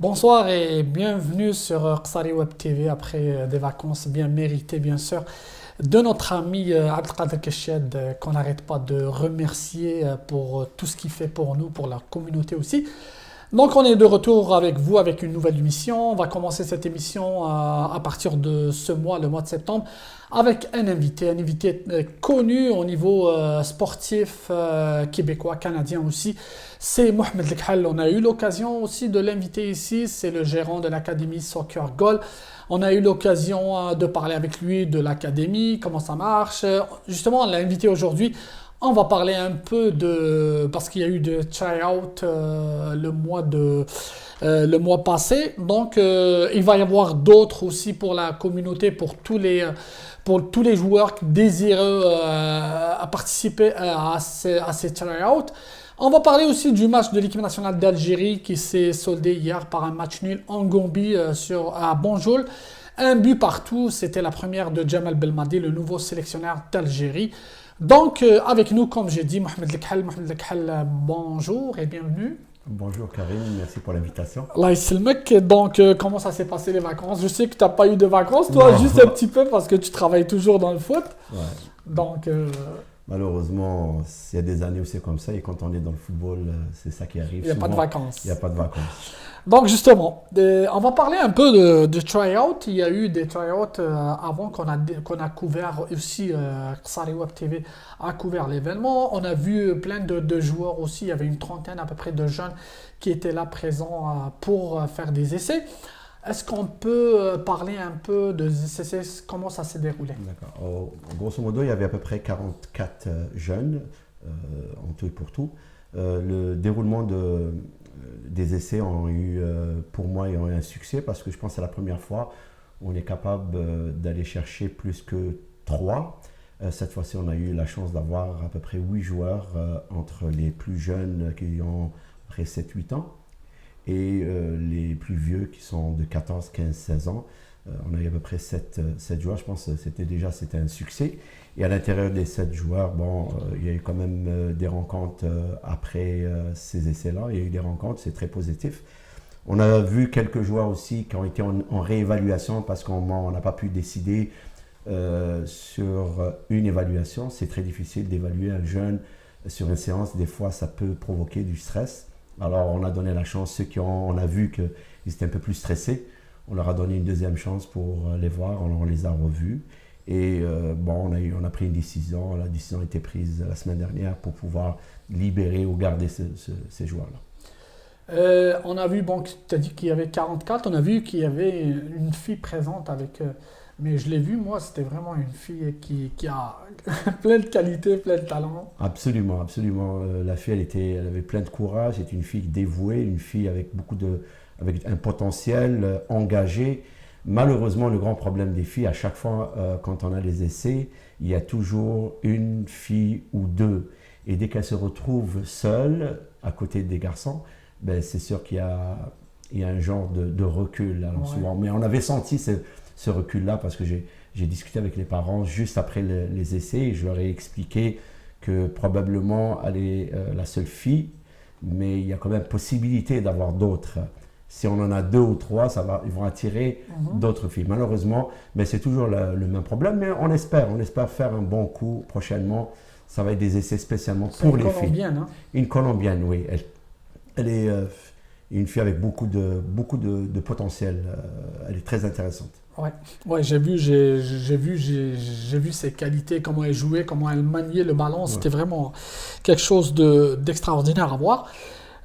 Bonsoir et bienvenue sur Qsari Web TV après des vacances bien méritées bien sûr de notre ami Abdelkader Keshed qu'on n'arrête pas de remercier pour tout ce qu'il fait pour nous, pour la communauté aussi. Donc on est de retour avec vous avec une nouvelle émission. On va commencer cette émission à partir de ce mois, le mois de septembre, avec un invité connu au niveau sportif québécois, canadien aussi. C'est Mohamed Lekhal. On a eu l'occasion aussi de l'inviter ici. C'est le gérant de l'académie Soccer Goal. On a eu l'occasion de parler avec lui de l'académie, comment ça marche. Justement, on l'a invité aujourd'hui. On va parler un peu de... Parce qu'il y a eu de try-out le mois passé. Donc, il va y avoir d'autres aussi pour la communauté, pour tous les joueurs désireux participer à ces try-out. On va parler aussi du match de l'équipe nationale d'Algérie qui s'est soldé hier par un match nul en Gambie à Banjul. Un but partout, c'était la première de Jamal Belmadi, le nouveau sélectionneur d'Algérie. Donc, avec nous, comme j'ai dit, Mohamed Lekhal. Mohamed Lekhal, bonjour et bienvenue. Bonjour Karim, merci pour l'invitation. Allah yisselmek. Donc, comment ça s'est passé les vacances? Je sais que tu n'as pas eu de vacances, toi, Non. juste un petit peu parce que tu travailles toujours dans le foot. Ouais. Donc, Malheureusement, il y a des années où c'est comme ça et quand on est dans le football, c'est ça qui arrive. il n'y a pas de Souvent, vacances. Il n'y a pas de vacances. Donc justement, on va parler un peu de try-out. Il y a eu des try-out avant qu'on a couvert aussi, Qsari Web TV a couvert l'événement. On a vu plein de joueurs aussi, il y avait une trentaine à peu près de jeunes qui étaient là présents pour faire des essais. Est-ce qu'on peut parler un peu de ces essais, comment ça s'est déroulé? D'accord. Grosso modo, il y avait à peu près 44 jeunes en tout et pour tout. Le déroulement des essais ont eu, pour moi, ont eu un succès parce que je pense que c'est la première fois où on est capable d'aller chercher plus que 3. Cette fois-ci, on a eu la chance d'avoir à peu près 8 joueurs entre les plus jeunes qui ont près 7-8 ans et les plus vieux qui sont de 14, 15, 16 ans. On a eu à peu près 7 joueurs, je pense que c'était un succès. Et à l'intérieur des 7 joueurs, il y a eu quand même des rencontres après ces essais-là. Il y a eu des rencontres, c'est très positif. On a vu quelques joueurs aussi qui ont été en réévaluation parce qu'on n'a pas pu décider sur une évaluation. C'est très difficile d'évaluer un jeune sur une séance. Des fois, ça peut provoquer du stress. Alors, on a donné la chance, ceux on a vu qu'ils étaient un peu plus stressés. On leur a donné une deuxième chance pour les voir, on les a revus. Et on a pris une décision. La décision a été prise la semaine dernière pour pouvoir libérer ou garder ces joueurs-là. On a vu, tu as dit qu'il y avait 44, on a vu qu'il y avait une fille présente avec... mais je l'ai vu, moi, c'était vraiment une fille qui a plein de qualités, plein de talents. Absolument, absolument. La fille, elle avait plein de courage. C'est une fille dévouée, une fille avec avec un potentiel engagé. Malheureusement, le grand problème des filles, à chaque fois quand on a les essais, il y a toujours une fille ou deux. Et dès qu'elles se retrouvent seules, à côté des garçons, c'est sûr qu'il y a un genre de recul. Là, Ouais. souvent. Mais on avait senti ce recul-là parce que j'ai discuté avec les parents juste après les essais et je leur ai expliqué que probablement elle est la seule fille, mais il y a quand même possibilité d'avoir d'autres. Si on en a 2 ou 3, ils vont attirer d'autres filles. Malheureusement, mais c'est toujours le même problème. Mais on espère faire un bon coup prochainement. Ça va être des essais spécialement pour les filles. C'est une Colombienne, hein? Une Colombienne, oui. Elle est une fille avec beaucoup de potentiel. Elle est très intéressante. Ouais, j'ai vu ses qualités, comment elle jouait, comment elle maniait le ballon. C'était vraiment quelque chose d'extraordinaire à voir.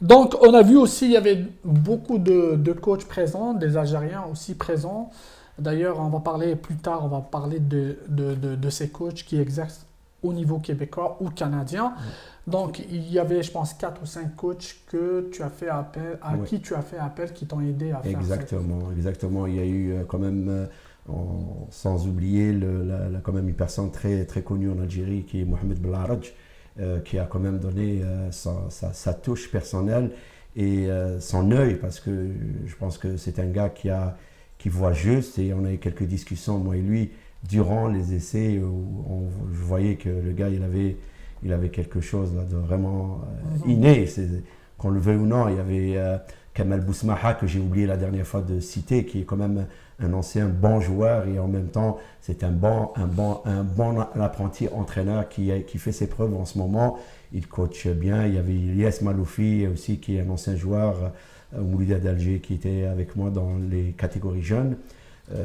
Donc, on a vu aussi, il y avait beaucoup de coachs présents, des Algériens aussi présents. D'ailleurs, on va parler plus tard, on va parler de ces coachs qui exercent au niveau québécois ou canadien. Donc, il y avait, je pense, 4 ou 5 coachs que tu as fait appel, qui tu as fait appel, qui t'ont aidé à faire ça. Exactement. Il y a eu quand même, sans oublier quand même une personne très, très connue en Algérie qui est Mohamed Belaraj, qui a quand même donné sa touche personnelle et son œil, parce que je pense que c'est un gars qui voit juste, et on a eu quelques discussions, moi et lui, durant les essais, où je voyais que le gars, il avait quelque chose là, de vraiment inné, qu'on le veuille ou non. Il y avait Kamal Bousmaha, que j'ai oublié la dernière fois de citer, qui est quand même un ancien bon joueur et en même temps c'est un bon apprenti entraîneur qui fait ses preuves en ce moment. Il coach bien. Il y avait Ilyes Maloufi aussi, qui est un ancien joueur au Moulida d'Alger, qui était avec moi dans les catégories jeunes.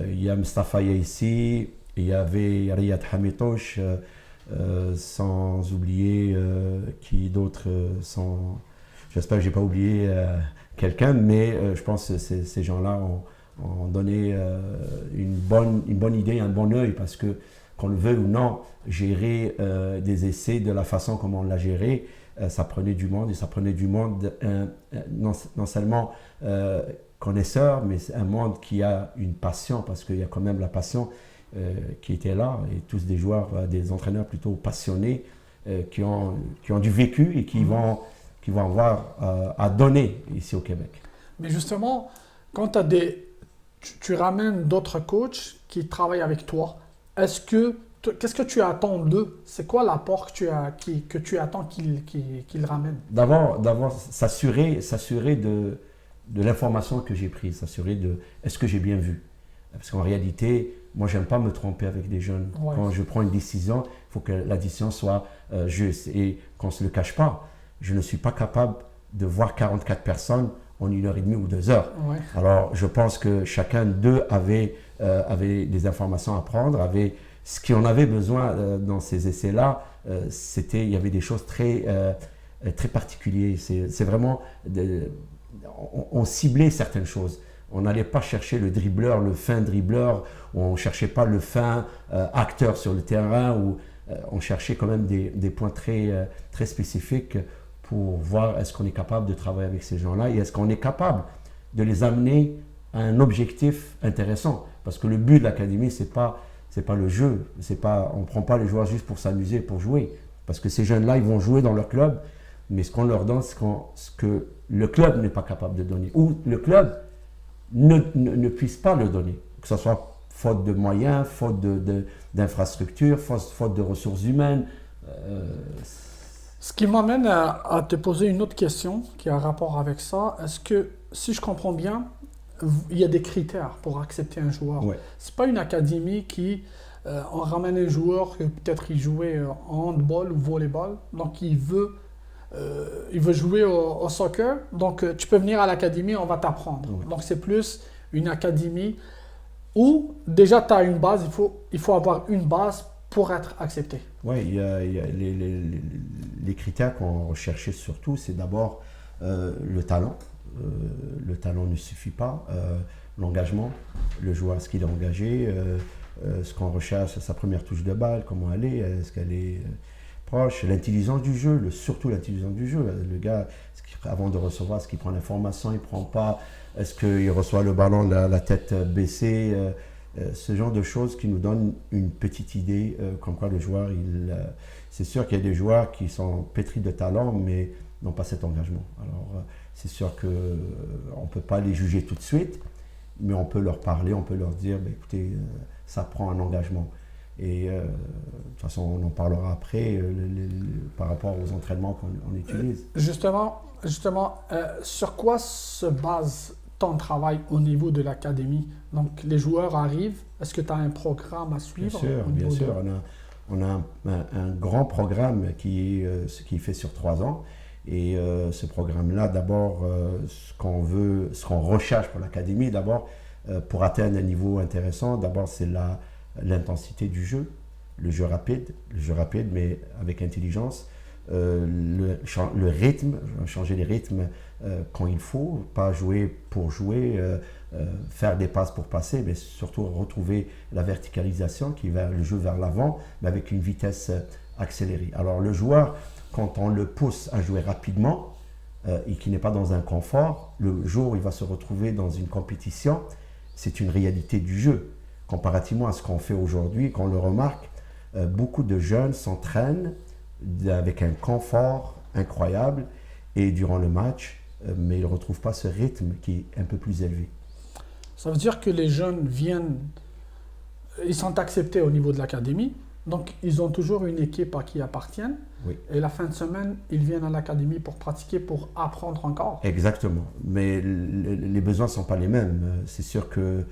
Il y a Mustafa Yaissi, il y avait Riyad Hamitouche, sans oublier qui d'autres sans... J'espère que je n'ai pas oublié quelqu'un, mais je pense que ces gens-là ont donné une bonne idée, un bon œil, parce que, qu'on le veuille ou non, gérer des essais de la façon comme on l'a géré, ça prenait du monde, et ça prenait du monde non seulement connaisseur, mais c'est un monde qui a une passion, parce qu'il y a quand même la passion qui était là, et tous des joueurs, des entraîneurs plutôt passionnés, qui ont du vécu et qui vont avoir à donner ici au Québec. Mais justement, quand tu ramènes d'autres coachs qui travaillent avec toi, qu'est-ce que tu attends d'eux? C'est quoi l'apport que tu attends qu'ils ramènent? D'abord, s'assurer de l'information que j'ai prise, s'assurer de est-ce que j'ai bien vu. Parce qu'en réalité, moi, j'aime pas me tromper avec des jeunes. Ouais. Quand je prends une décision, il faut que la décision soit juste. Et qu'on ne se le cache pas, je ne suis pas capable de voir 44 personnes en 1h30 ou 2 heures. Ouais. Alors, je pense que chacun d'eux avait des informations à prendre, avait ce qu'on avait besoin dans ces essais-là. Il y avait des choses très particulières. C'est vraiment, on ciblait certaines choses. On n'allait pas chercher le dribbleur, le fin dribbleur, on ne cherchait pas le fin acteur sur le terrain, ou on cherchait quand même des points très spécifiques pour voir est-ce qu'on est capable de travailler avec ces gens-là et est-ce qu'on est capable de les amener à un objectif intéressant. Parce que le but de l'académie, c'est pas le jeu, on ne prend pas les joueurs juste pour s'amuser, pour jouer. Parce que ces jeunes-là, ils vont jouer dans leur club, mais ce qu'on leur donne, c'est ce que le club n'est pas capable de donner, ou le club ne puisse pas le donner, que ce soit faute de moyens, faute d'infrastructures, faute de ressources humaines. Ce qui m'amène à te poser une autre question qui a rapport avec ça. Est-ce que, si je comprends bien, il y a des critères pour accepter un joueur? Ouais. Ce n'est pas une académie qui on ramène un joueur que peut-être il jouait en handball ou volleyball, donc il veut jouer au soccer, donc tu peux venir à l'académie, on va t'apprendre. Ouais. Donc c'est plus une académie où déjà tu as une base, il faut avoir une base pour être accepté. Oui, il y a les critères qu'on recherchait surtout, c'est d'abord le talent. Le talent ne suffit pas. L'engagement, le joueur, est-ce qu'il est engagé, ce qu'on recherche, sa première touche de balle, comment elle est-ce qu'elle est proche, l'intelligence du jeu, surtout l'intelligence du jeu. Le gars, avant de recevoir, est-ce qu'il prend l'information, il ne prend pas, est-ce qu'il reçoit le ballon la tête baissée, ce genre de choses qui nous donnent une petite idée comme quoi le joueur, c'est sûr qu'il y a des joueurs qui sont pétris de talent, mais n'ont pas cet engagement. Alors, c'est sûr qu'on ne peut pas les juger tout de suite, mais on peut leur parler, on peut leur dire, écoutez, ça prend un engagement. Et de toute façon, on en parlera après par rapport aux entraînements qu'on utilise. Justement, sur quoi se base ton travail au niveau de l'académie? Donc, les joueurs arrivent. Est-ce que tu as un programme à suivre? Bien sûr. On a un grand programme qui est fait sur 3 ans. Et ce programme-là, d'abord, ce qu'on recherche pour l'académie, d'abord, pour atteindre un niveau intéressant, d'abord, c'est l'intensité du jeu, le jeu rapide, mais avec intelligence, le rythme, changer les rythmes quand il faut, pas jouer pour jouer, faire des passes pour passer, mais surtout retrouver la verticalisation qui va le jeu vers l'avant, mais avec une vitesse accélérée. Alors le joueur, quand on le pousse à jouer rapidement et qui n'est pas dans un confort, le jour où il va se retrouver dans une compétition, c'est une réalité du jeu. Comparativement à ce qu'on fait aujourd'hui, qu'on le remarque, beaucoup de jeunes s'entraînent avec un confort incroyable et durant le match, mais ils ne retrouvent pas ce rythme qui est un peu plus élevé. Ça veut dire que les jeunes ils sont acceptés au niveau de l'académie, Donc, ils ont toujours une équipe à qui ils appartiennent. Oui. Et la fin de semaine, ils viennent à l'académie pour pratiquer, pour apprendre encore. Exactement. Mais les besoins ne sont pas les mêmes. C'est sûr que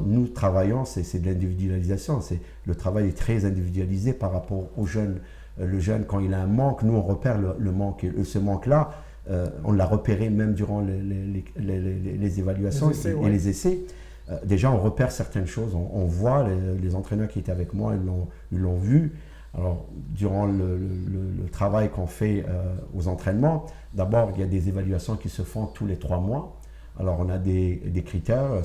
nous travaillons, c'est de l'individualisation. Le travail est très individualisé par rapport aux jeunes. Le jeune, quand il a un manque, nous, on repère le manque. Et ce manque-là, on l'a repéré même durant les évaluations et les essais. Déjà, on repère certaines choses. On voit, les entraîneurs qui étaient avec moi, ils l'ont vu. Alors, durant le travail qu'on fait aux entraînements, d'abord, il y a des évaluations qui se font tous les 3 mois. Alors, on a des critères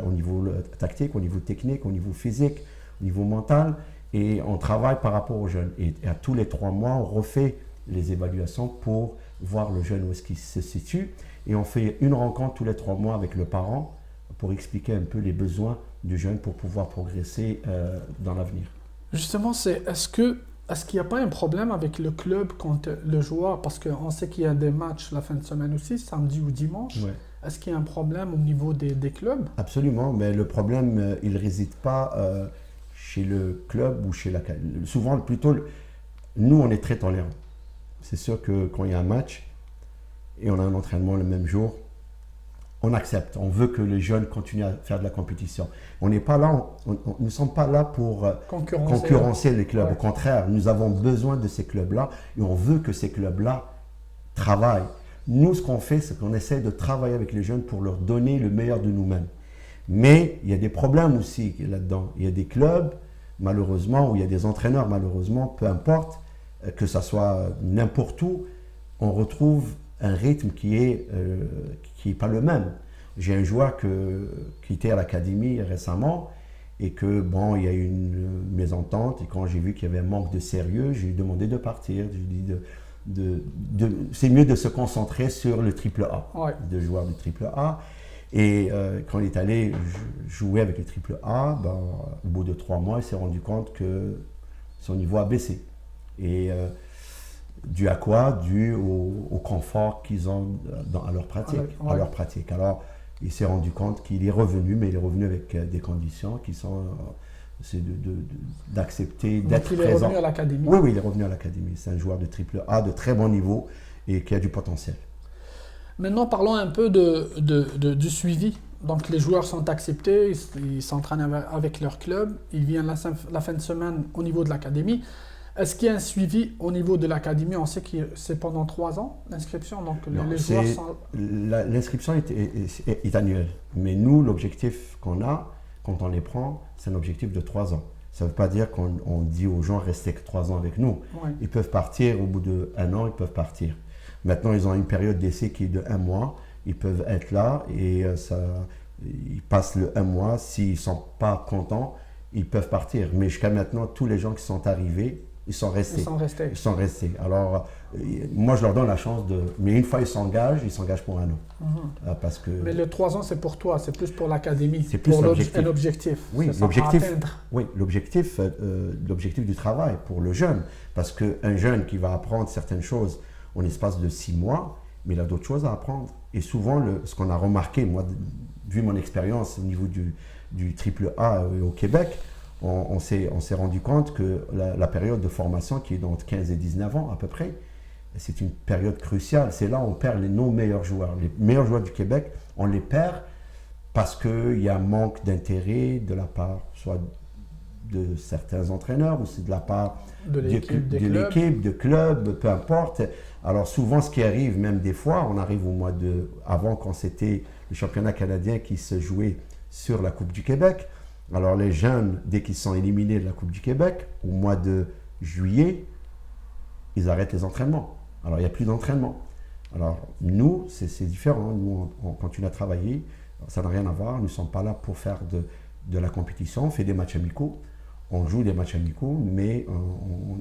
au niveau tactique, au niveau technique, au niveau physique, au niveau mental, et on travaille par rapport aux jeunes. Et à tous les 3 mois, on refait les évaluations pour voir le jeune où est-ce qu'il se situe. Et on fait une rencontre tous les 3 mois avec le parent pour expliquer un peu les besoins du jeune pour pouvoir progresser dans l'avenir. Justement, est-ce qu'il n'y a pas un problème avec le club quand le joueur, parce qu'on sait qu'il y a des matchs la fin de semaine aussi, samedi ou dimanche. Ouais. Est-ce qu'il y a un problème au niveau des clubs? Absolument, mais le problème, il ne réside pas chez le club ou chez la... Souvent, plutôt, nous, on est très tolérants. C'est sûr que quand il y a un match et on a un entraînement le même jour, on accepte. On veut que les jeunes continuent à faire de la compétition. On n'est pas là, nous ne sommes pas là pour concurrencer les clubs. Ouais. Au contraire, nous avons besoin de ces clubs-là et on veut que ces clubs-là travaillent. Nous, ce qu'on fait, c'est qu'on essaie de travailler avec les jeunes pour leur donner le meilleur de nous-mêmes. Mais il y a des problèmes aussi là-dedans. Il y a des clubs, malheureusement, ou il y a des entraîneurs, malheureusement, peu importe, que ça soit n'importe où, on retrouve un rythme qui est pas le même. J'ai un joueur qui était à l'académie récemment et que, bon, il y a eu une mésentente et quand j'ai vu qu'il y avait un manque de sérieux, j'ai demandé de partir. Je lui ai dit c'est mieux de se concentrer sur le triple A, ouais. De joueurs du triple A. Et quand il est allé jouer avec le triple A, ben, au bout de 3 mois, il s'est rendu compte que son niveau a baissé. Et dû à quoi? Dû au confort qu'ils ont à leur pratique. Alors, il s'est rendu compte qu'il est revenu, mais il est revenu avec des conditions qui sont d'accepter, d'être présent. Il est revenu à l'académie. Oui, il est revenu à l'académie. C'est un joueur de triple A de très bon niveau et qui a du potentiel. Maintenant, parlons un peu du suivi. Donc, les joueurs sont acceptés, ils s'entraînent avec leur club, ils viennent la fin de semaine au niveau de l'académie. Est-ce qu'il y a un suivi au niveau de l'académie? On sait que c'est pendant 3 ans l'inscription. Donc les joueurs sont... L'inscription est annuelle. Mais nous, l'objectif qu'on a, quand on les prend, c'est un objectif de 3 ans. Ça ne veut pas dire qu'on dit aux gens restez que 3 ans avec nous. Ouais. Ils peuvent partir au bout d'1 an, ils peuvent partir. Maintenant, ils ont une période d'essai qui est de 1 mois. Ils peuvent être là et ils passent le 1 mois. S'ils ne sont pas contents, ils peuvent partir. Mais jusqu'à maintenant, tous les gens qui sont arrivés, ils sont restés. Alors, moi, je leur donne la chance de... Mais une fois ils s'engagent pour 1 an. Parce que... Mais les 3 ans, c'est pour toi, c'est plus pour l'académie. C'est plus un objectif. Oui, l'objectif du travail pour le jeune. Parce qu'un jeune qui va apprendre certaines choses en espace de 6 mois, mais il a d'autres choses à apprendre. Et souvent, ce qu'on a remarqué, moi, vu mon expérience au niveau du triple A au Québec, on s'est rendu compte que la période de formation qui est entre 15 et 19 ans à peu près, c'est une période cruciale. C'est là où on perd nos meilleurs joueurs. Les meilleurs joueurs du Québec, on les perd parce qu'il y a un manque d'intérêt de la part soit de certains entraîneurs ou c'est de la part de l'équipe, de club, peu importe. Alors souvent ce qui arrive, même des fois, on arrive au mois avant quand c'était le championnat canadien qui se jouait sur la Coupe du Québec. Alors les jeunes, dès qu'ils sont éliminés de la Coupe du Québec, au mois de juillet, ils arrêtent les entraînements. Alors il n'y a plus d'entraînement. Alors nous, c'est différent. Nous, on continue à travailler. Ça n'a rien à voir. Nous ne sommes pas là pour faire de la compétition. On fait des matchs amicaux. On joue des matchs amicaux, mais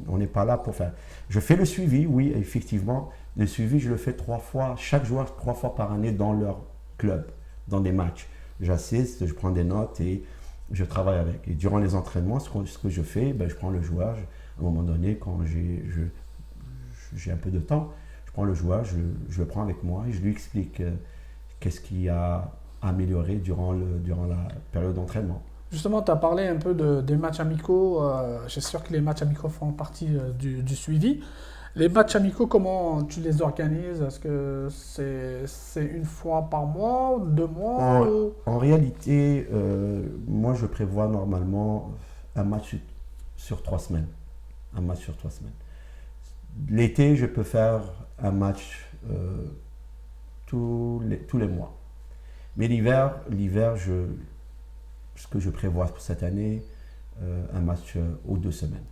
on n'est pas là pour faire. Je fais le suivi, oui, effectivement. Le suivi, je le fais 3 fois, chaque joueur 3 fois par année dans leur club, dans des matchs. J'assiste, je prends des notes et je travaille avec. Et durant les entraînements, ce que je fais, je prends le joueur. À un moment donné, quand j'ai un peu de temps, je prends le joueur, je le prends avec moi et je lui explique qu'est-ce qui a amélioré durant la période d'entraînement. Justement, tu as parlé un peu des matchs amicaux. Je suis sûr que les matchs amicaux font partie du suivi. Les matchs amicaux, comment tu les organises? Est-ce que c'est une fois par mois, 2 mois En, ou... en réalité, moi je prévois normalement un match sur 3 semaines. Un match sur 3 semaines. L'été, je peux faire un match tous les mois. Mais l'hiver, ce que je prévois pour cette année, un match aux 2 semaines.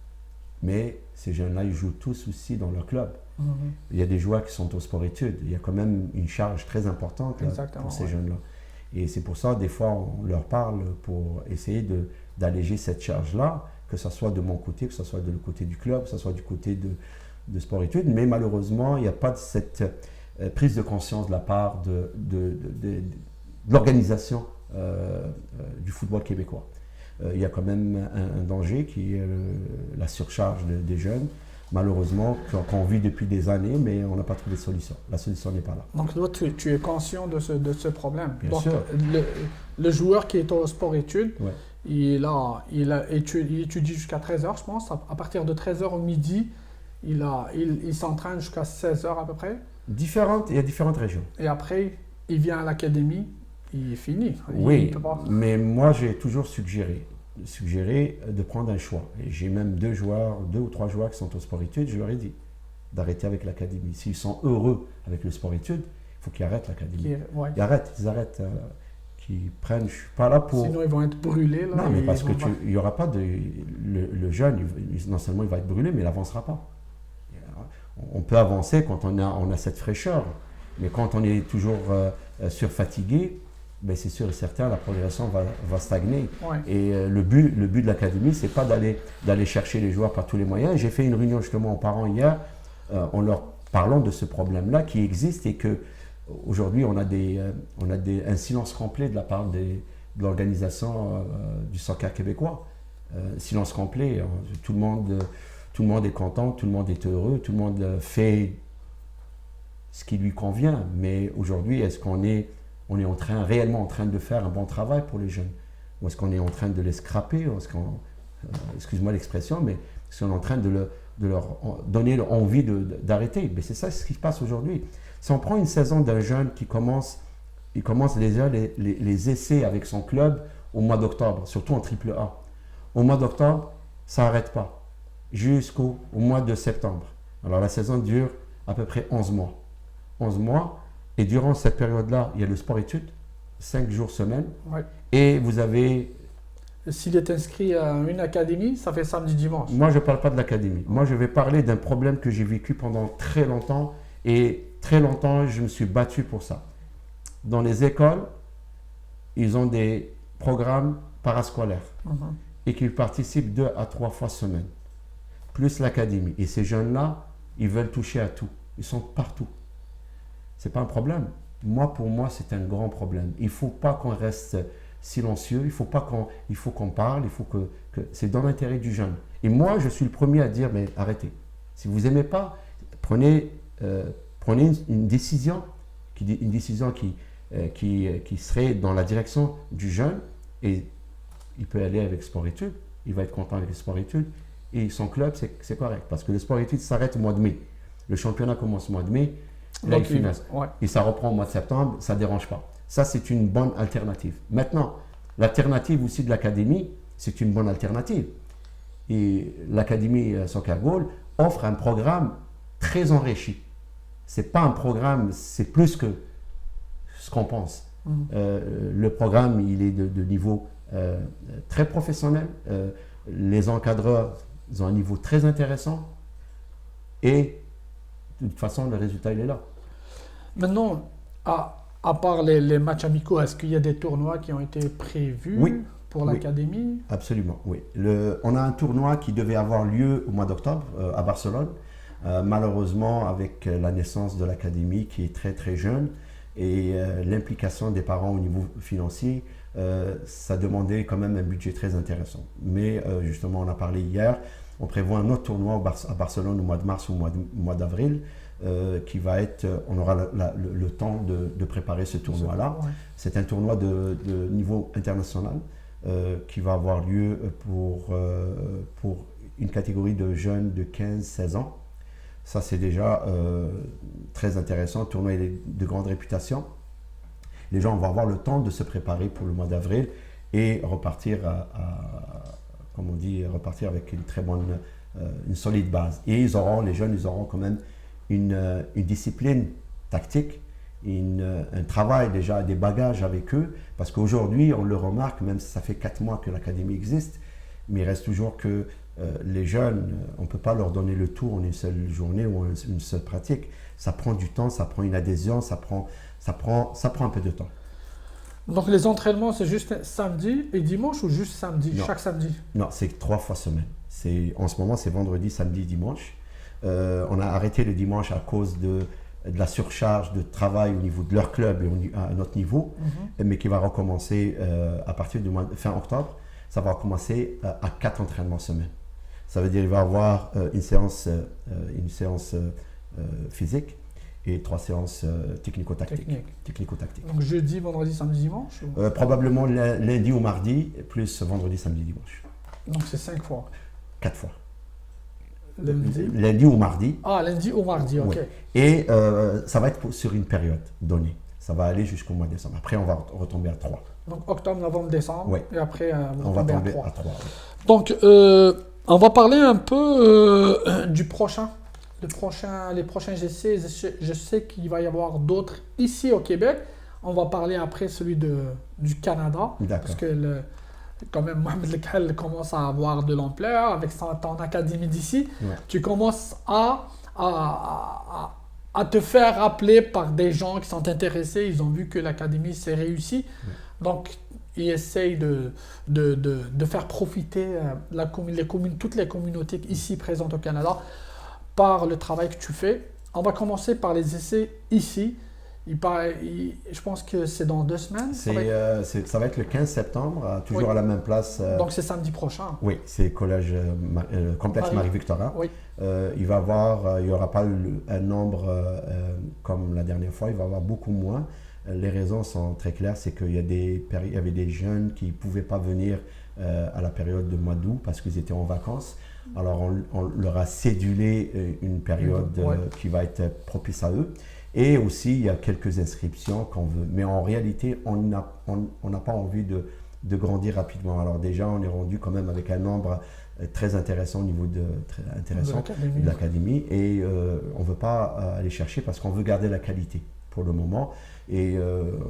Mais ces jeunes-là, ils jouent tous aussi dans leur club. Mhm. Il y a des joueurs qui sont au sport-études. Il y a quand même une charge très importante là, pour ces jeunes-là. Et c'est pour ça, des fois, on leur parle pour essayer d'alléger cette charge-là, que ce soit de mon côté, que ce soit de le côté du club, que ce soit du côté de sport-études. Mais malheureusement, il n'y a pas de cette prise de conscience de la part de l'organisation du football québécois. Il y a quand même un danger qui est la surcharge des jeunes, malheureusement, qu'on vit depuis des années, mais on n'a pas trouvé de solution. La solution n'est pas là. Donc, toi, tu es conscient de ce problème. Bien Donc, sûr. le joueur qui est au sport-études, Ouais. il étudie jusqu'à 13h, je pense. À partir de 13h au midi, il s'entraîne jusqu'à 16h à peu près. Il y a différentes régions. Et après, il vient à l'académie, il finit. Oui, Il peut pas... mais moi j'ai toujours suggéré de prendre un choix. Et j'ai même 2 ou 3 joueurs qui sont au sport-études, je leur ai dit d'arrêter avec l'académie. S'ils sont heureux avec le sport-études, il faut qu'ils arrêtent l'académie. Ouais. Ils arrêtent, qu'ils prennent. Je ne suis pas là pour... Sinon, ils vont être brûlés. Là, Non, mais parce que il n'y aura pas de... Le jeune, non seulement il va être brûlé, mais il n'avancera pas. On peut avancer quand on a cette fraîcheur, mais quand on est toujours surfatigué, ben c'est sûr et certain, la progression va stagner. Ouais. Et le but de l'académie, c'est pas d'aller chercher les joueurs par tous les moyens. J'ai fait une réunion justement aux parents hier, en leur parlant de ce problème-là qui existe et que aujourd'hui on a un silence complet de la part de l'organisation du soccer québécois. Silence complet. Tout le monde est content, tout le monde est heureux, tout le monde fait ce qui lui convient. Mais aujourd'hui, est-ce qu'on est réellement en train de faire un bon travail pour les jeunes? Ou est-ce qu'on est en train de les scraper? Excuse-moi l'expression, mais est-ce qu'on est en train de leur donner envie d'arrêter? Mais c'est ça ce qui se passe aujourd'hui. Si on prend une saison d'un jeune il commence déjà les essais avec son club au mois d'octobre, surtout en triple A. Au mois d'octobre, ça n'arrête pas jusqu'au mois de septembre. Alors la saison dure à peu près 11 mois. 11 mois. Et durant cette période-là, il y a le sport-études, 5 jours semaine. Ouais. Et vous avez... S'il est inscrit à une académie, ça fait samedi, dimanche. Moi, je ne parle pas de l'académie. Moi, je vais parler d'un problème que j'ai vécu pendant très longtemps. Et très longtemps, je me suis battu pour ça. Dans les écoles, ils ont des programmes parascolaires. Mhm. Et qu'ils participent 2 à 3 fois semaine. Plus l'académie. Et ces jeunes-là, ils veulent toucher à tout. Ils sont partout. Ce n'est pas un problème. Pour moi, c'est un grand problème. Il ne faut pas qu'on reste silencieux, il faut qu'on parle, c'est dans l'intérêt du jeune. Et moi, je suis le premier à dire, mais arrêtez. Si vous n'aimez pas, prenez une décision, qui serait dans la direction du jeune, et il peut aller avec sport-études, il va être content avec le sport-études, et son club, c'est correct. Parce que le sport-études s'arrête au mois de mai. Le championnat commence au mois de mai. Là, et ça reprend au mois de septembre, ça ne dérange pas. Ça, c'est une bonne alternative. Maintenant, l'alternative aussi de l'académie, c'est une bonne alternative. Et l'académie Soccer Goal offre un programme très enrichi. Ce n'est pas un programme, c'est plus que ce qu'on pense. Le programme, il est de niveau très professionnel. Les encadreurs, ils ont un niveau très intéressant. Et de toute façon, le résultat, il est là. Maintenant, à part les matchs amicaux, est-ce qu'il y a des tournois qui ont été prévus pour l'académie? Absolument, oui. On a un tournoi qui devait avoir lieu au mois d'octobre à Barcelone. Malheureusement, avec la naissance de l'académie qui est très très jeune et l'implication des parents au niveau financier, ça demandait quand même un budget très intéressant. Mais justement, on a parlé hier, on prévoit un autre tournoi à Barcelone au mois de mars ou au mois d'avril, qui va être, on aura le temps de préparer ce tournoi-là. Ouais. C'est un tournoi de niveau international. qui va avoir lieu pour une catégorie de jeunes de 15-16 ans. Ça, c'est déjà très intéressant, tournoi de grande réputation. Les gens vont avoir le temps de se préparer pour le mois d'avril et repartir comme on dit, repartir avec une très bonne, une solide base. Et les jeunes, ils auront quand même une discipline tactique, un travail déjà, des bagages avec eux, parce qu'aujourd'hui, on le remarque, même si ça fait 4 mois que l'académie existe, mais il reste toujours que les jeunes, on ne peut pas leur donner le tout en une seule journée ou une seule pratique. Ça prend du temps, ça prend une adhésion, ça prend un peu de temps. Donc les entraînements, c'est juste samedi et dimanche ou juste samedi, Non. chaque samedi? Non, c'est 3 fois semaine. En ce moment, c'est vendredi, samedi, dimanche. On a arrêté le dimanche à cause de la surcharge de travail au niveau de leur club et à notre niveau, mais qui va recommencer à partir du mois fin octobre. Ça va recommencer à 4 entraînements semaine. Ça veut dire qu'il va y avoir une séance physique et 3 séances technico-tactiques. Donc jeudi, vendredi, samedi, dimanche probablement lundi ou mardi, plus vendredi, samedi, dimanche. Donc c'est 5 fois. 4 fois. Lundi ou mardi. Ah, lundi ou mardi, ok. Oui. Et ça va être sur une période donnée. Ça va aller jusqu'au mois de décembre. Après, on va retomber à 3. Donc octobre, novembre, décembre. Oui. Et après, on va tomber à 3. À 3 oui. Donc, on va parler un peu du prochain. Les prochains essais. Je sais qu'il va y avoir d'autres ici au Québec. On va parler après celui du Canada. Parce que quand même, Mohamed Lekhel commence à avoir de l'ampleur avec ton académie d'ici. Ouais. Tu commences à te faire appeler par des gens qui sont intéressés. Ils ont vu que l'académie s'est réussie. Ouais. Donc, ils essayent de faire profiter toutes les communautés ici présentes au Canada par le travail que tu fais. On va commencer par les essais ici. Je pense que c'est dans 2 semaines. Ça va être le 15 septembre, toujours oui. À la même place. Donc c'est samedi prochain. Oui, c'est collège complexe Marie-Victorin. Oui. Il n'y aura pas un nombre comme la dernière fois, il va y avoir beaucoup moins. Les raisons sont très claires, c'est qu'il y avait des jeunes qui ne pouvaient pas venir à la période de mois d'août parce qu'ils étaient en vacances. Alors on leur a cédulé une période qui va être propice à eux. Et aussi, il y a quelques inscriptions qu'on veut. Mais en réalité, on n'a pas envie de grandir rapidement. Alors déjà, on est rendu quand même avec un nombre très intéressant au niveau de l'académie. Et on ne veut pas aller chercher parce qu'on veut garder la qualité pour le moment. Et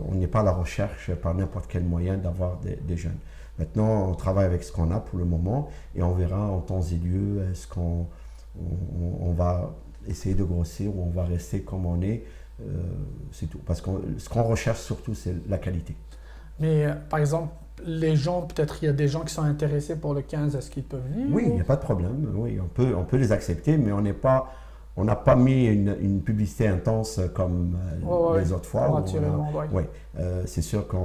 on n'est pas à la recherche par n'importe quel moyen d'avoir des jeunes. Maintenant, on travaille avec ce qu'on a pour le moment et on verra en temps et lieu est-ce qu'on va essayer de grossir ou on va rester comme on est. C'est tout. Parce que ce qu'on recherche surtout, c'est la qualité. Mais par exemple, les gens, peut-être il y a des gens qui sont intéressés pour le 15, est-ce qu'ils peuvent venir? Oui, il n'y a pas de problème. Oui, on peut les accepter, mais on n'a pas mis une publicité intense comme les autres fois. C'est sûr que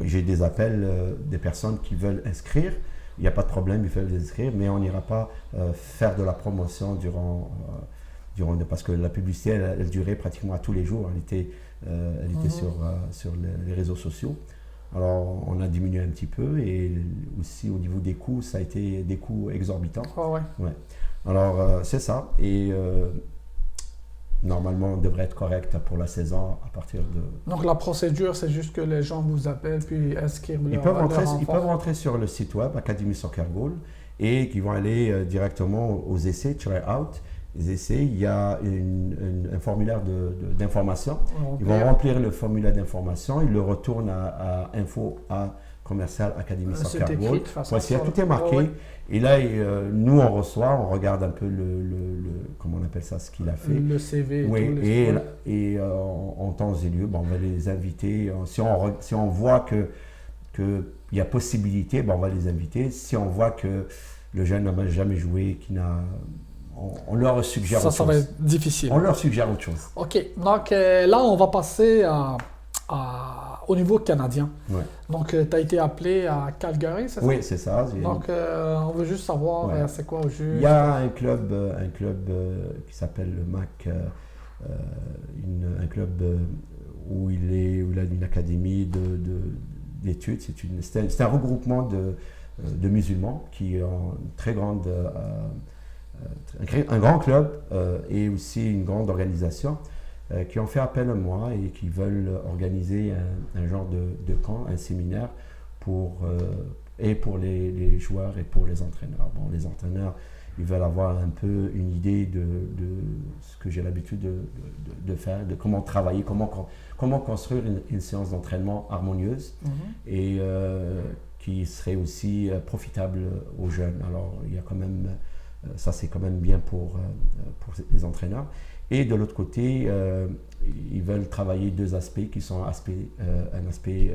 j'ai des appels des personnes qui veulent inscrire. Il n'y a pas de problème, ils veulent les inscrire, mais on n'ira pas faire de la promotion durant parce que la publicité, elle durait pratiquement à tous les jours. Elle était sur les réseaux sociaux. Alors, on a diminué un petit peu et aussi au niveau des coûts, ça a été des coûts exorbitants. Ouais. Alors, c'est ça. Et normalement, on devrait être correct pour la saison à partir de... Donc, la procédure, c'est juste que les gens vous appellent puis inscrivent Ils peuvent rentrer sur le site web Academy Soccer Goal et qui vont aller directement aux essais, try out. Les essais, il y a un formulaire d'information. Ils vont remplir le formulaire d'information, ils le retournent à info@commercial Academy Soccer Goal. Tout est marqué. Et là, nous, on reçoit, on regarde un peu comment on appelle ça, ce qu'il a fait. Le CV. Oui, et en temps et lieu, on va les inviter. Si on voit qu'il y a possibilité, on va les inviter. Si on voit que le jeune n'a jamais joué, on leur suggère autre chose. Ça va être difficile. On leur suggère autre chose. OK. Donc là, on va passer au niveau canadien. Ouais. Donc, tu as été appelé à Calgary, c'est ça? Oui, c'est ça. Donc, on veut juste savoir c'est quoi au jeu. Il y a un club qui s'appelle le MAC, un club où il a une académie d'études. C'est un regroupement de musulmans qui ont un grand club et aussi une grande organisation qui ont fait appel à moi et qui veulent organiser un genre de camp, un séminaire pour les joueurs et pour les entraîneurs. Bon, les entraîneurs, ils veulent avoir un peu une idée de ce que j'ai l'habitude de faire, de comment travailler, comment construire une séance d'entraînement harmonieuse et qui serait aussi profitable aux jeunes. Alors, il y a quand même, ça c'est quand même bien pour les entraîneurs. Et de l'autre côté, ils veulent travailler deux aspects qui sont un aspect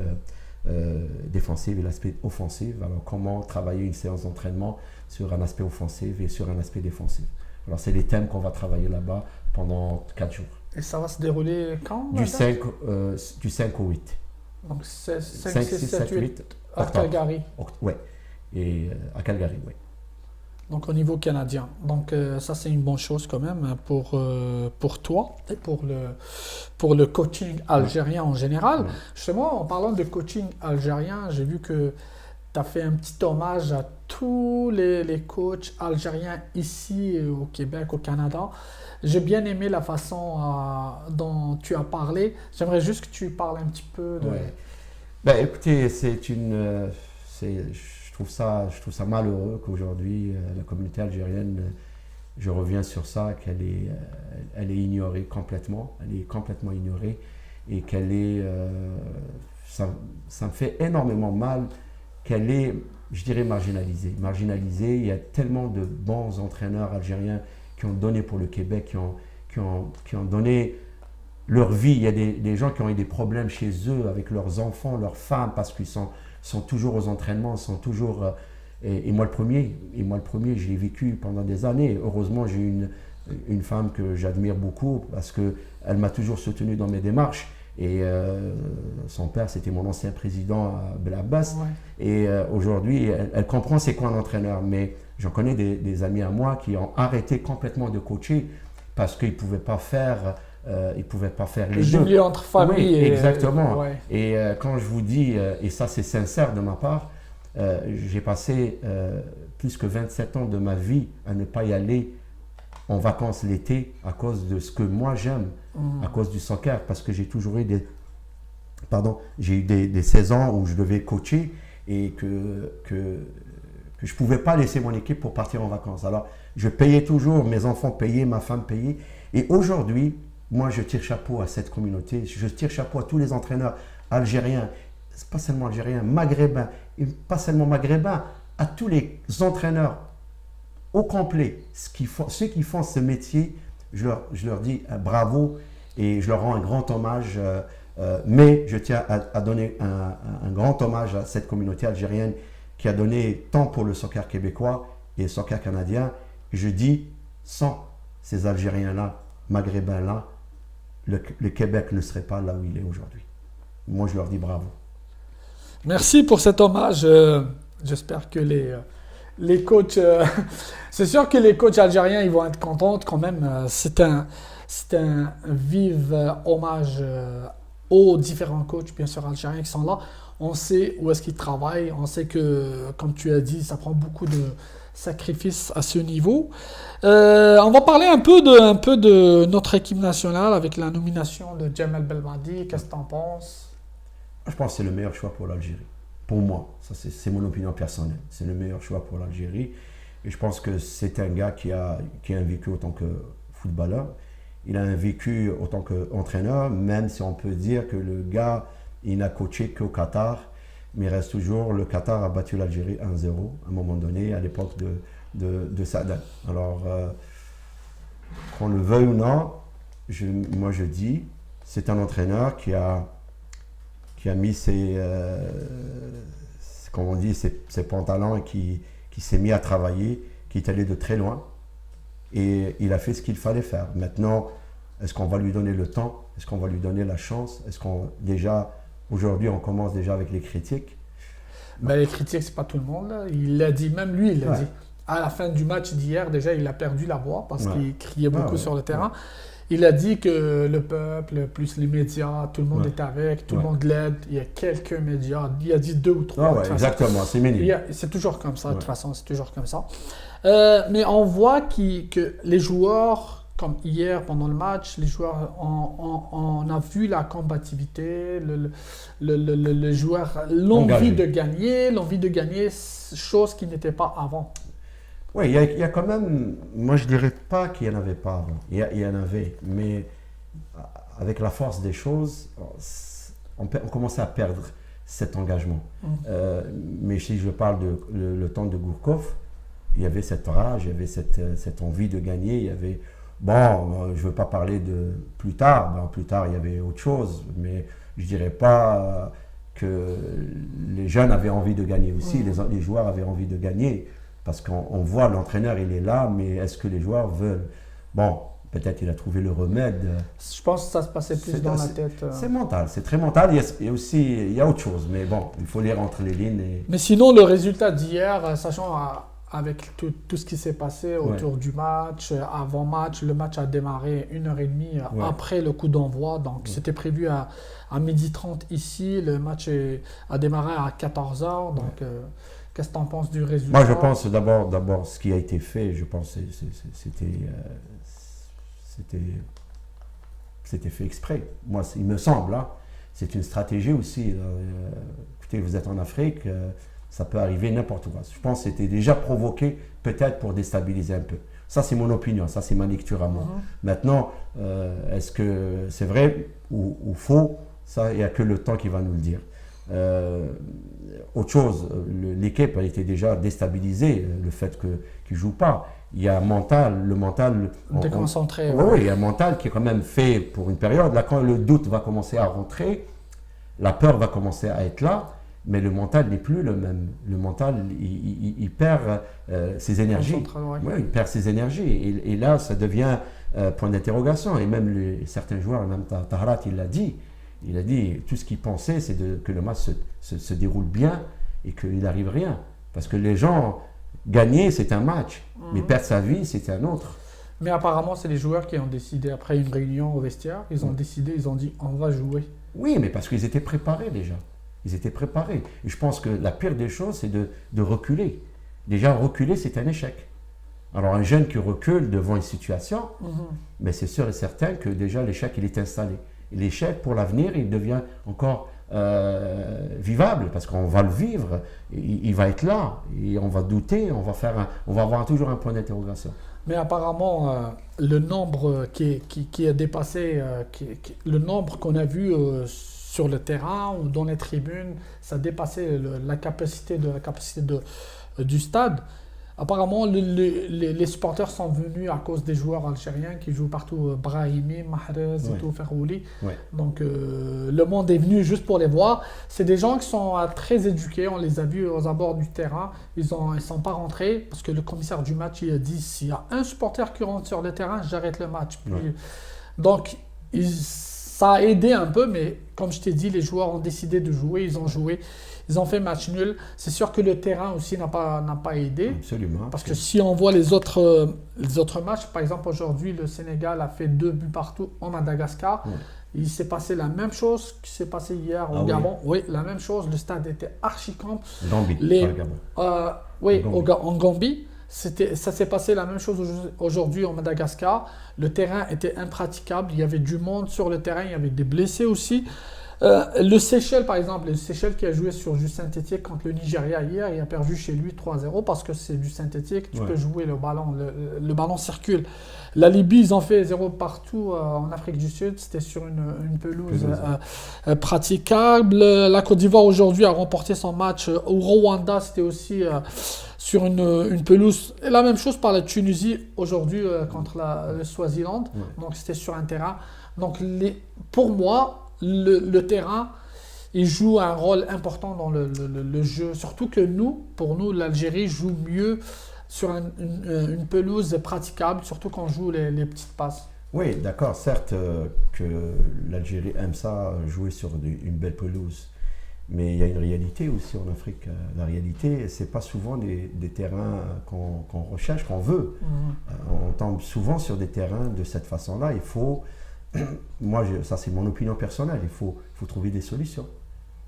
défensif et l'aspect offensif. Alors, comment travailler une séance d'entraînement sur un aspect offensif et sur un aspect défensif. Alors, c'est les thèmes qu'on va travailler là-bas pendant 4 jours. Et ça va se dérouler quand? Du 5 au 8. Donc, 5, 6, 7, 8 à Calgary. Oui, et à Calgary, oui. Donc, au niveau canadien. Donc, ça, c'est une bonne chose quand même pour toi et pour le coaching algérien en général. Justement, en parlant de coaching algérien, j'ai vu que tu as fait un petit hommage à tous les coachs algériens ici au Québec, au Canada. J'ai bien aimé la façon dont tu as parlé. J'aimerais juste que tu parles un petit peu de... Ouais. Ben, écoutez, je trouve ça malheureux qu'aujourd'hui, la communauté algérienne, je reviens sur ça, elle est ignorée complètement. Elle est complètement ignorée et qu'elle est... ça me fait énormément mal qu'elle est, je dirais, marginalisée. Marginalisée, il y a tellement de bons entraîneurs algériens qui ont donné pour le Québec, qui ont donné leur vie. Il y a des gens qui ont eu des problèmes chez eux avec leurs enfants, leurs femmes, parce qu'ils sont toujours aux entraînements, sont toujours... et moi le premier, je l'ai vécu pendant des années. Heureusement, j'ai une femme que j'admire beaucoup parce qu'elle m'a toujours soutenu dans mes démarches. Et son père, c'était mon ancien président à Belabas. Ouais. Et aujourd'hui, elle comprend c'est quoi un entraîneur. Mais j'en connais des amis à moi qui ont arrêté complètement de coacher parce qu'ils ne pouvaient pas faire les deux. Jumelé entre famille oui, et... Exactement. Ouais. Et quand je vous dis, et ça c'est sincère de ma part, j'ai passé plus que 27 ans de ma vie à ne pas y aller en vacances l'été à cause de ce que moi j'aime, à cause du soccer, parce que j'ai toujours eu des saisons où je devais coacher et que je ne pouvais pas laisser mon équipe pour partir en vacances. Alors, je payais toujours, mes enfants payaient, ma femme payait. Et aujourd'hui, moi, je tire chapeau à cette communauté, je tire chapeau à tous les entraîneurs algériens, pas seulement algériens, maghrébins, et pas seulement maghrébins, à tous les entraîneurs au complet, ceux qui font ce métier, je leur dis bravo et je leur rends un grand hommage. Mais je tiens à donner un grand hommage à cette communauté algérienne qui a donné tant pour le soccer québécois et le soccer canadien. Et je dis, sans ces Algériens-là, Maghrébins-là, le Québec ne serait pas là où il est aujourd'hui. Moi, je leur dis bravo. Merci pour cet hommage. J'espère que les coachs, c'est sûr que les coachs algériens, ils vont être contents quand même. C'est un vif hommage aux différents coachs, bien sûr, algériens qui sont là. On sait où est-ce qu'ils travaillent. On sait que, comme tu as dit, ça prend beaucoup de sacrifices à ce niveau. On va parler un peu de notre équipe nationale avec la nomination de Djamel Belmadi. Qu'est-ce que tu en penses? Je pense que c'est le meilleur choix pour l'Algérie. Pour moi, ça c'est mon opinion personnelle. C'est le meilleur choix pour l'Algérie. Et je pense que c'est un gars qui a un vécu autant que footballeur. Il a un vécu autant qu'entraîneur, même si on peut dire que le gars, il n'a coaché qu'au Qatar. Mais il reste toujours, le Qatar a battu l'Algérie 1-0 à un moment donné, à l'époque de Sadat. Alors, qu'on le veuille ou non, moi je dis, c'est un entraîneur qui a mis ses pantalons et qui s'est mis à travailler, qui est allé de très loin et il a fait ce qu'il fallait faire. Maintenant, est-ce qu'on va lui donner le temps? Est-ce qu'on va lui donner la chance? Aujourd'hui, on commence déjà avec les critiques. Ben, les critiques, c'est pas tout le monde. Là. Il l'a dit, même lui, il l'a dit. À la fin du match d'hier, déjà, il a perdu la voix parce qu'il criait beaucoup sur le terrain. Il a dit que le peuple, plus les médias, tout le monde est avec, tout le monde l'aide. Il y a quelques médias. Il a dit 2 ou 3. Exactement, c'est minime. C'est toujours comme ça, de toute façon, c'est toujours comme ça. Mais on voit que les joueurs, comme hier pendant le match, les joueurs, on a vu la combativité, le joueur, l'envie de gagner, chose qui n'était pas avant. Oui, il y a quand même, moi je dirais pas qu'il n'y en avait pas avant, il y en avait, mais avec la force des choses, on commençait à perdre cet engagement. Mais si je parle le temps de Gourcuff, il y avait cette rage, il y avait cette envie de gagner, il y avait, bon, je ne veux pas parler de plus tard, plus tard il y avait autre chose, mais je ne dirais pas que les jeunes avaient envie de gagner aussi, les joueurs avaient envie de gagner. Parce qu'on voit l'entraîneur, il est là, mais est-ce que les joueurs veulent? Bon, peut-être il a trouvé le remède. Je pense que ça se passait plus dans la tête. C'est mental, c'est très mental. Il y a autre chose, mais bon, il faut lire entre les lignes. Mais sinon, le résultat d'hier, sachant avec tout ce qui s'est passé autour du match, avant-match, le match a démarré 1h30 après le coup d'envoi. Donc, c'était prévu à 12h30 ici. Le match a démarré à 14h. Donc, qu'est-ce que tu en penses du résultat? Moi, je pense d'abord ce qui a été fait, je pense que c'était fait exprès. Moi, il me semble, c'est une stratégie aussi. Écoutez, vous êtes en Afrique, ça peut arriver n'importe quoi. Je pense que c'était déjà provoqué peut-être pour déstabiliser un peu. Ça, c'est mon opinion, ça, c'est ma lecture à moi. Maintenant, est-ce que c'est vrai ou faux? Ça, il n'y a que le temps qui va nous le dire. Autre chose, l'équipe a été déjà déstabilisée, le fait qu'il ne joue pas. Il y a le mental. Déconcentré. Oui, il y a un mental qui est quand même fait pour une période. Là, quand le doute va commencer à rentrer, la peur va commencer à être là, mais le mental n'est plus le même. Le mental, il perd ses énergies. Il perd ses énergies. Et là, ça devient point d'interrogation. Et même certains joueurs, même Tahrat, il l'a dit. Il a dit, tout ce qu'il pensait, c'est que le match se déroule bien et qu'il n'arrive rien. Parce que les gens, gagner, c'est un match, mais perdre sa vie, c'est un autre. Mais apparemment, c'est les joueurs qui ont décidé, après une réunion au vestiaire, ils ont décidé, ils ont dit, on va jouer. Oui, mais parce qu'ils étaient préparés déjà. Ils étaient préparés. Et je pense que la pire des choses, c'est de reculer. Déjà, reculer, c'est un échec. Alors, un jeune qui recule devant une situation, mais c'est sûr et certain que déjà, l'échec, il est installé. L'échec, pour l'avenir, il devient encore vivable parce qu'on va le vivre, il va être là et on va douter, on va avoir toujours un point d'interrogation. Mais apparemment, le nombre qui a dépassé, le nombre qu'on a vu sur le terrain ou dans les tribunes, ça dépassait la capacité du stade. Apparemment, les supporters sont venus à cause des joueurs algériens qui jouent partout, Brahimi, Mahrez, et tout, Ferrouli. Donc, le monde est venu juste pour les voir. C'est des gens qui sont très éduqués. On les a vus aux abords du terrain. Ils ne sont pas rentrés parce que le commissaire du match il a dit s'il y a un supporter qui rentre sur le terrain, j'arrête le match. Donc, ça a aidé un peu, mais comme je t'ai dit, les joueurs ont décidé de jouer. Ils ont joué. Ils ont fait match nul. C'est sûr que le terrain aussi n'a pas aidé. Absolument. Parce que si on voit les autres matchs, par exemple aujourd'hui, le Sénégal a fait 2 buts partout en Madagascar. Il s'est passé la même chose qui s'est passé hier au Gabon. Oui, la même chose. Le stade était archi-camp. Gambie, pas le Gabon. En Gambie. Ça s'est passé la même chose aujourd'hui en Madagascar. Le terrain était impraticable. Il y avait du monde sur le terrain. Il y avait des blessés aussi. Le Seychelles, par exemple, le Seychelles qui a joué sur du synthétique contre le Nigeria hier, il a perdu chez lui 3-0 parce que c'est du synthétique, tu peux jouer le ballon, le ballon circule. La Libye, ils ont fait 0 partout en Afrique du Sud, c'était sur une pelouse praticable. La Côte d'Ivoire aujourd'hui a remporté son match. Au Rwanda, c'était aussi sur une pelouse. Et la même chose par la Tunisie aujourd'hui contre le Swaziland, donc c'était sur un terrain. Donc pour moi, le terrain, il joue un rôle important dans le jeu. Surtout que pour nous, l'Algérie joue mieux sur une pelouse praticable, surtout quand on joue les petites passes. Oui, d'accord, certes que l'Algérie aime ça, jouer sur une belle pelouse. Mais il y a une réalité aussi en Afrique. La réalité, c'est pas souvent des terrains qu'on recherche, qu'on veut. On tombe souvent sur des terrains de cette façon-là. Il faut, ça c'est mon opinion personnelle, il faut trouver des solutions.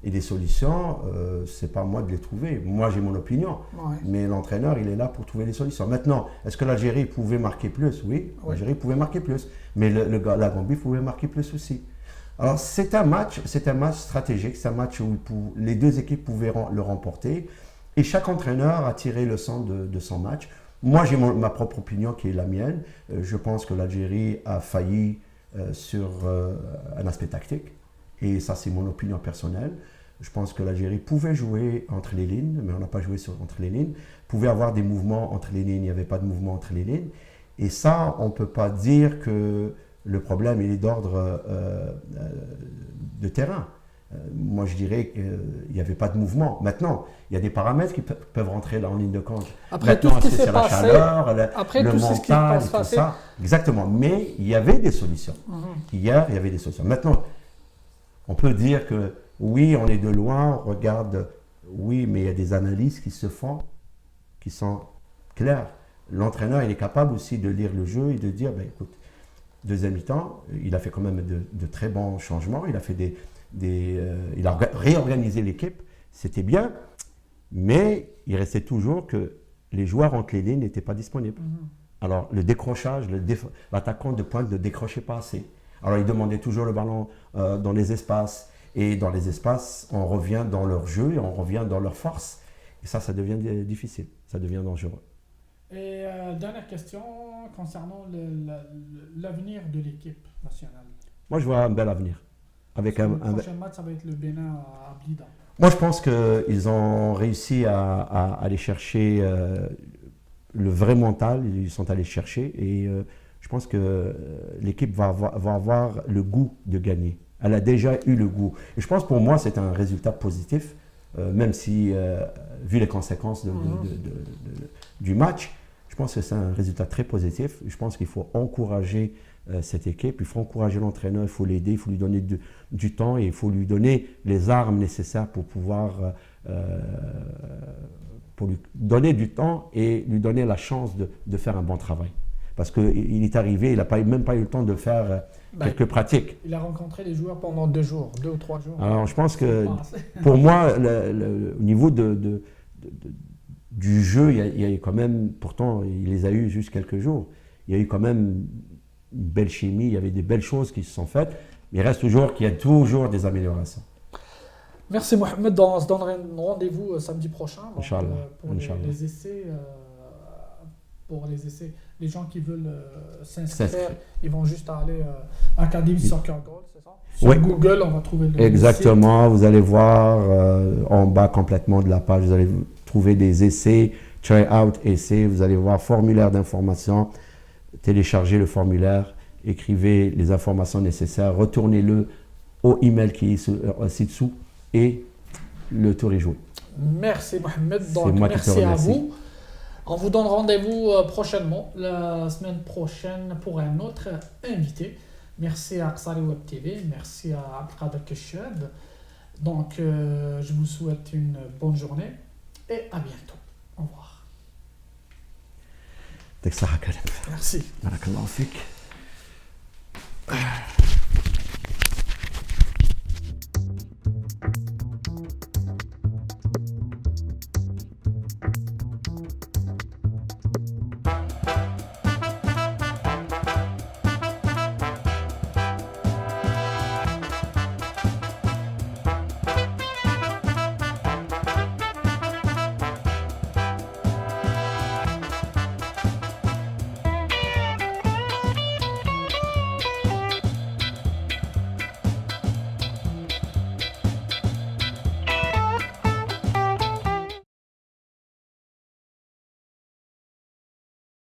Et des solutions, c'est pas à moi de les trouver. Moi j'ai mon opinion, mais l'entraîneur il est là pour trouver des solutions. Maintenant, est-ce que l'Algérie pouvait marquer plus? Oui, l'Algérie pouvait marquer plus. Mais la Gambie pouvait marquer plus aussi. Alors c'est un match stratégique, c'est un match où les deux équipes pouvaient le remporter et chaque entraîneur a tiré le sang de son match. Moi j'ai ma propre opinion qui est la mienne. Je pense que l'Algérie a failli sur un aspect tactique et ça c'est mon opinion personnelle. Je pense que l'Algérie pouvait jouer entre les lignes, mais on n'a pas joué entre les lignes. Pouvait avoir des mouvements entre les lignes, il n'y avait pas de mouvement entre les lignes. Et ça, on ne peut pas dire que le problème il est d'ordre de terrain. Moi, je dirais qu'il n'y avait pas de mouvement. Maintenant, il y a des paramètres qui peuvent rentrer là en ligne de compte. Après tout ce qui s'est passé, la chaleur, le mental, tout ça. Exactement. Mais il y avait des solutions. Hier, il y avait des solutions. Maintenant, on peut dire que oui, on est de loin, on regarde. Oui, mais il y a des analyses qui se font, qui sont claires. L'entraîneur, il est capable aussi de lire le jeu et de dire, ben, écoute, deuxième mi-temps, il a fait quand même de très bons changements. Il a fait il a réorganisé l'équipe. C'était bien, mais il restait toujours que les joueurs entre les lignes n'étaient pas disponibles. Alors, le décrochage, l'attaquant de pointe ne décrochait pas assez. Alors, il demandait toujours le ballon dans les espaces. Et dans les espaces, on revient dans leur jeu et on revient dans leur force. Et ça devient difficile. Ça devient dangereux. Et dernière question concernant l'avenir de l'équipe nationale. Moi, je vois un bel avenir. Le prochain match, ça va être le Bénin à Blida. Moi, je pense qu'ils ont réussi à aller chercher le vrai mental. Ils sont allés chercher. Et je pense que l'équipe va avoir le goût de gagner. Elle a déjà eu le goût. Et je pense pour moi, c'est un résultat positif, même si, vu les conséquences du match, je pense que c'est un résultat très positif. Je pense qu'il faut encourager cette équipe, il faut encourager l'entraîneur, il faut l'aider, il faut lui donner du temps et il faut lui donner les armes nécessaires pour pouvoir pour lui donner du temps et lui donner la chance de faire un bon travail. Parce qu'il est arrivé, il n'a même pas eu le temps de faire quelques pratiques. Il a rencontré les joueurs pendant 2 jours, 2 ou 3 jours. Alors je pense que pour moi, au niveau du jeu, il y a eu quand même, pourtant il les a eu juste quelques jours, il y a eu quand même une belle chimie, il y avait des belles choses qui se sont faites, mais il reste toujours qu'il y a toujours des améliorations. Merci Mohamed, on se donne rendez-vous samedi prochain pour les essais. Pour les essais, les gens qui veulent s'inscrire, ils vont juste aller à Academy Soccer Goal, c'est ça? Sur Google, on va trouver le Exactement, vous allez voir en bas complètement de la page, vous allez trouver des essais, try-out, essais, vous allez voir formulaire d'information, téléchargez le formulaire, écrivez les informations nécessaires, retournez-le au email qui est ci-dessous et le tour est joué. Merci Mohamed, donc merci à vous. On vous donne rendez-vous prochainement, la semaine prochaine, pour un autre invité. Merci à Qsari Web TV, merci à Abdelkader Keshad. Donc, je vous souhaite une bonne journée et à bientôt. Au revoir. Merci. Barakallahu fik.